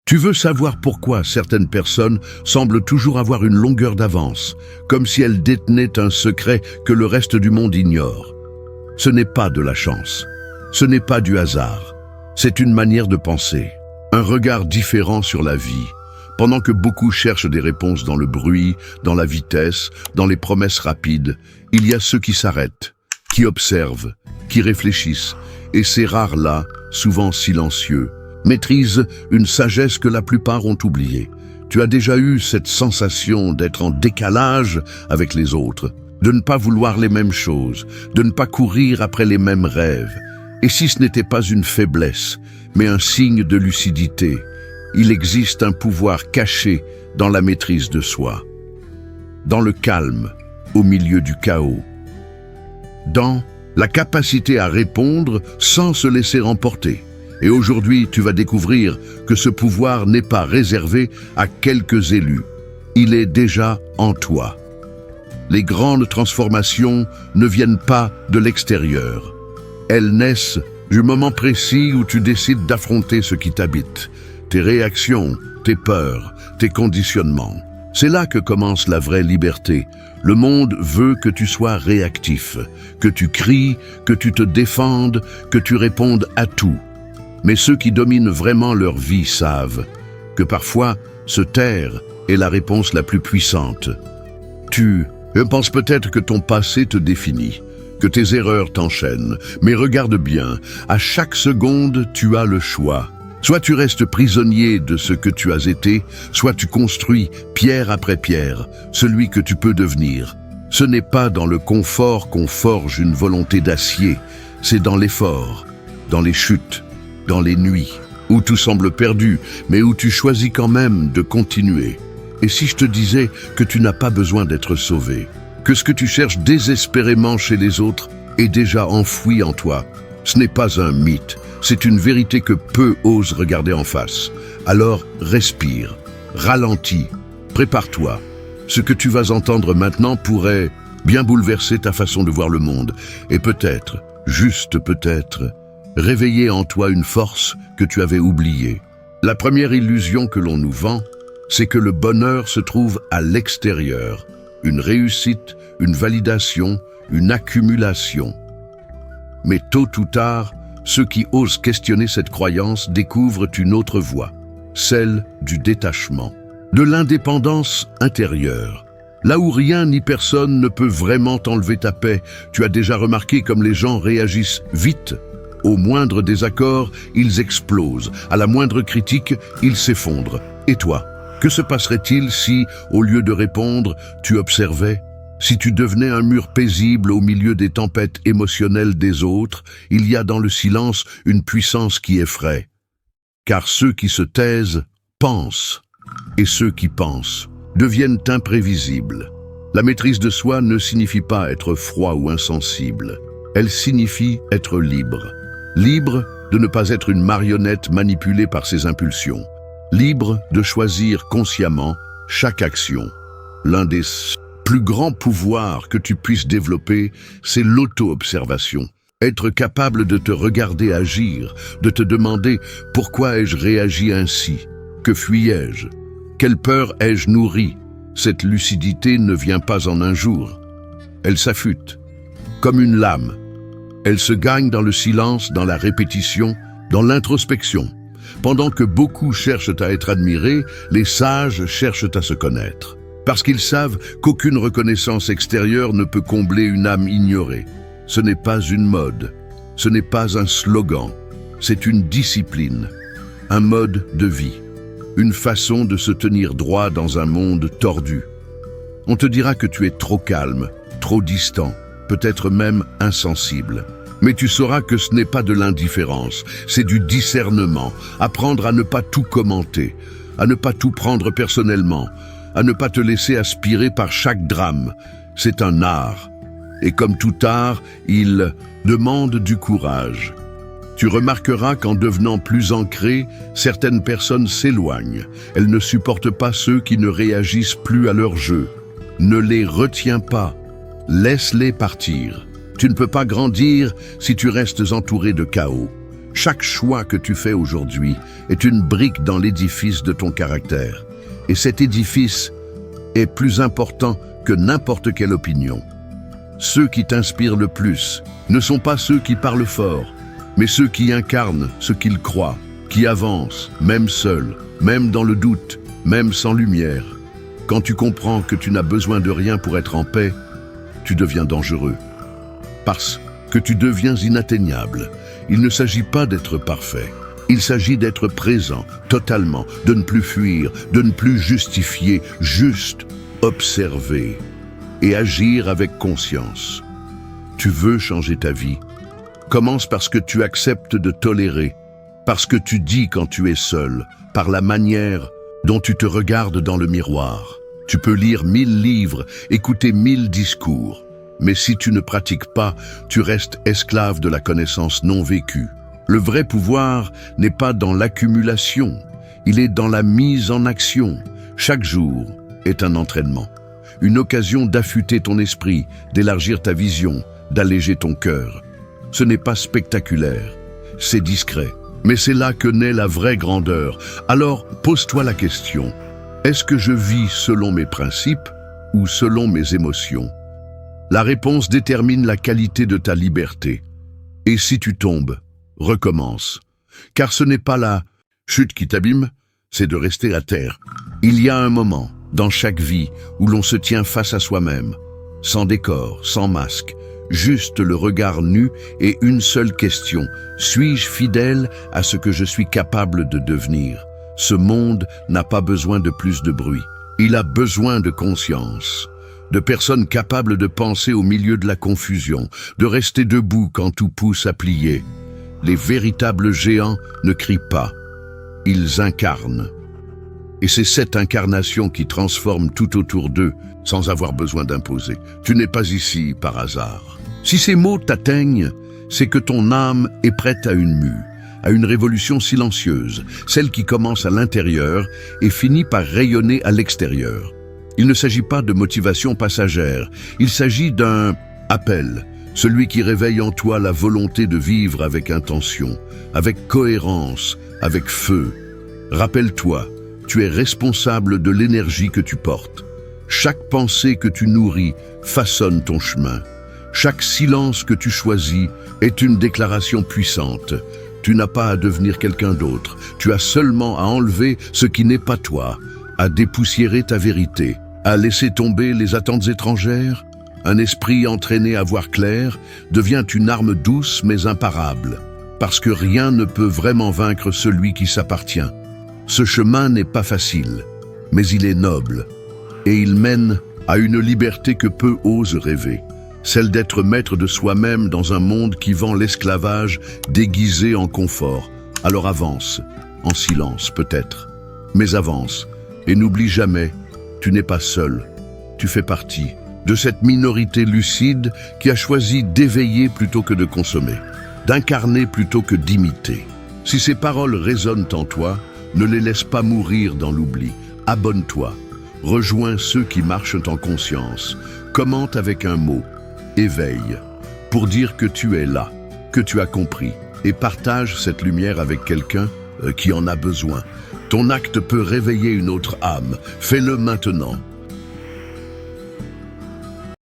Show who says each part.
Speaker 1: Tu veux savoir pourquoi certaines personnes semblent toujours avoir une longueur d'avance, comme si elles détenaient un secret que le reste du monde ignore. Ce n'est pas de la chance, ce n'est pas du hasard, c'est une manière de penser, un regard différent sur la vie. Pendant que beaucoup cherchent des réponses dans le bruit, dans la vitesse, dans les promesses rapides, il y a ceux qui s'arrêtent, qui observent, qui réfléchissent, et ces rares-là, souvent silencieux, maîtrisent une sagesse que la plupart ont oubliée. Tu as déjà eu cette sensation d'être en décalage avec les autres, de ne pas vouloir les mêmes choses, de ne pas courir après les mêmes rêves. Et si ce n'était pas une faiblesse, mais un signe de lucidité, il existe un pouvoir caché dans la maîtrise de soi, dans le calme, au milieu du chaos, dans la capacité à répondre sans se laisser emporter. Et aujourd'hui, tu vas découvrir que ce pouvoir n'est pas réservé à quelques élus. Il est déjà en toi. Les grandes transformations ne viennent pas de l'extérieur. Elles naissent du moment précis où tu décides d'affronter ce qui t'habite, tes réactions, tes peurs, tes conditionnements. C'est là que commence la vraie liberté. Le monde veut que tu sois réactif, que tu cries, que tu te défendes, que tu répondes à tout. Mais ceux qui dominent vraiment leur vie savent que parfois, se taire est la réponse la plus puissante. Tu penses peut-être que ton passé te définit, que tes erreurs t'enchaînent, mais regarde bien, à chaque seconde, tu as le choix. Soit tu restes prisonnier de ce que tu as été, soit tu construis, pierre après pierre, celui que tu peux devenir. Ce n'est pas dans le confort qu'on forge une volonté d'acier, c'est dans l'effort, dans les chutes, dans les nuits, où tout semble perdu, mais où tu choisis quand même de continuer. Et si je te disais que tu n'as pas besoin d'être sauvé, que ce que tu cherches désespérément chez les autres est déjà enfoui en toi, ce n'est pas un mythe, c'est une vérité que peu osent regarder en face. Alors respire, ralentis, prépare-toi. Ce que tu vas entendre maintenant pourrait bien bouleverser ta façon de voir le monde, et peut-être, juste peut-être, réveiller en toi une force que tu avais oubliée. La première illusion que l'on nous vend, c'est que le bonheur se trouve à l'extérieur. Une réussite, une validation, une accumulation. Mais tôt ou tard, ceux qui osent questionner cette croyance découvrent une autre voie, celle du détachement, de l'indépendance intérieure. Là où rien ni personne ne peut vraiment t'enlever ta paix, tu as déjà remarqué comme les gens réagissent vite. Au moindre désaccord, ils explosent. À la moindre critique, ils s'effondrent. Et toi, que se passerait-il si, au lieu de répondre, tu observais? Si tu devenais un mur paisible au milieu des tempêtes émotionnelles des autres, il y a dans le silence une puissance qui effraie. Car ceux qui se taisent pensent, et ceux qui pensent deviennent imprévisibles. La maîtrise de soi ne signifie pas être froid ou insensible. Elle signifie être libre. Libre de ne pas être une marionnette manipulée par ses impulsions. Libre de choisir consciemment chaque action. L'un des plus grands pouvoirs que tu puisses développer, c'est l'auto-observation. Être capable de te regarder agir, de te demander « Pourquoi ai-je réagi ainsi? Que fuyais-je? Quelle peur ai-je nourri ?» Cette lucidité ne vient pas en un jour. Elle s'affûte, comme une lame. Elle se gagne dans le silence, dans la répétition, dans l'introspection. Pendant que beaucoup cherchent à être admirés, les sages cherchent à se connaître. Parce qu'ils savent qu'aucune reconnaissance extérieure ne peut combler une âme ignorée. Ce n'est pas une mode, ce n'est pas un slogan, c'est une discipline, un mode de vie, une façon de se tenir droit dans un monde tordu. On te dira que tu es trop calme, trop distant, peut-être même insensible. Mais tu sauras que ce n'est pas de l'indifférence, c'est du discernement, apprendre à ne pas tout commenter, à ne pas tout prendre personnellement, à ne pas te laisser aspirer par chaque drame. C'est un art. Et comme tout art, il demande du courage. Tu remarqueras qu'en devenant plus ancré, certaines personnes s'éloignent. Elles ne supportent pas ceux qui ne réagissent plus à leur jeu. Ne les retiens pas. Laisse-les partir. Tu ne peux pas grandir si tu restes entouré de chaos. Chaque choix que tu fais aujourd'hui est une brique dans l'édifice de ton caractère. Et cet édifice est plus important que n'importe quelle opinion. Ceux qui t'inspirent le plus ne sont pas ceux qui parlent fort, mais ceux qui incarnent ce qu'ils croient, qui avancent, même seuls, même dans le doute, même sans lumière. Quand tu comprends que tu n'as besoin de rien pour être en paix, tu deviens dangereux. Parce que tu deviens inatteignable. Il ne s'agit pas d'être parfait. Il s'agit d'être présent, totalement, de ne plus fuir, de ne plus justifier, juste observer et agir avec conscience. Tu veux changer ta vie. Commence parce que tu acceptes de tolérer, parce que tu dis quand tu es seul, par la manière dont tu te regardes dans le miroir. Tu peux lire 1000 livres, écouter 1000 discours, mais si tu ne pratiques pas, tu restes esclave de la connaissance non vécue. Le vrai pouvoir n'est pas dans l'accumulation, il est dans la mise en action. Chaque jour est un entraînement, une occasion d'affûter ton esprit, d'élargir ta vision, d'alléger ton cœur. Ce n'est pas spectaculaire, c'est discret, mais c'est là que naît la vraie grandeur. Alors, pose-toi la question, est-ce que je vis selon mes principes ou selon mes émotions? La réponse détermine la qualité de ta liberté. Et si tu tombes, recommence. Car ce n'est pas la chute qui t'abîme, c'est de rester à terre. Il y a un moment, dans chaque vie, où l'on se tient face à soi-même, sans décor, sans masque, juste le regard nu et une seule question. Suis-je fidèle à ce que je suis capable de devenir? Ce monde n'a pas besoin de plus de bruit. Il a besoin de conscience, de personnes capables de penser au milieu de la confusion, de rester debout quand tout pousse à plier. Les véritables géants ne crient pas, ils incarnent. Et c'est cette incarnation qui transforme tout autour d'eux, sans avoir besoin d'imposer. Tu n'es pas ici par hasard. Si ces mots t'atteignent, c'est que ton âme est prête à une mue, à une révolution silencieuse, celle qui commence à l'intérieur et finit par rayonner à l'extérieur. Il ne s'agit pas de motivation passagère, il s'agit d'un appel, celui qui réveille en toi la volonté de vivre avec intention, avec cohérence, avec feu. Rappelle-toi, tu es responsable de l'énergie que tu portes. Chaque pensée que tu nourris façonne ton chemin. Chaque silence que tu choisis est une déclaration puissante. Tu n'as pas à devenir quelqu'un d'autre, tu as seulement à enlever ce qui n'est pas toi, à dépoussiérer ta vérité, à laisser tomber les attentes étrangères. Un esprit entraîné à voir clair devient une arme douce mais imparable, parce que rien ne peut vraiment vaincre celui qui s'appartient. Ce chemin n'est pas facile, mais il est noble, et il mène à une liberté que peu osent rêver, celle d'être maître de soi-même dans un monde qui vend l'esclavage déguisé en confort. Alors avance, en silence peut-être, mais avance, et n'oublie jamais, tu n'es pas seul, tu fais partie de cette minorité lucide qui a choisi d'éveiller plutôt que de consommer, d'incarner plutôt que d'imiter. Si ces paroles résonnent en toi, ne les laisse pas mourir dans l'oubli. Abonne-toi, rejoins ceux qui marchent en conscience, commente avec un mot, éveille, pour dire que tu es là, que tu as compris, et partage cette lumière avec quelqu'un qui en a besoin. Ton acte peut réveiller une autre âme, fais-le maintenant.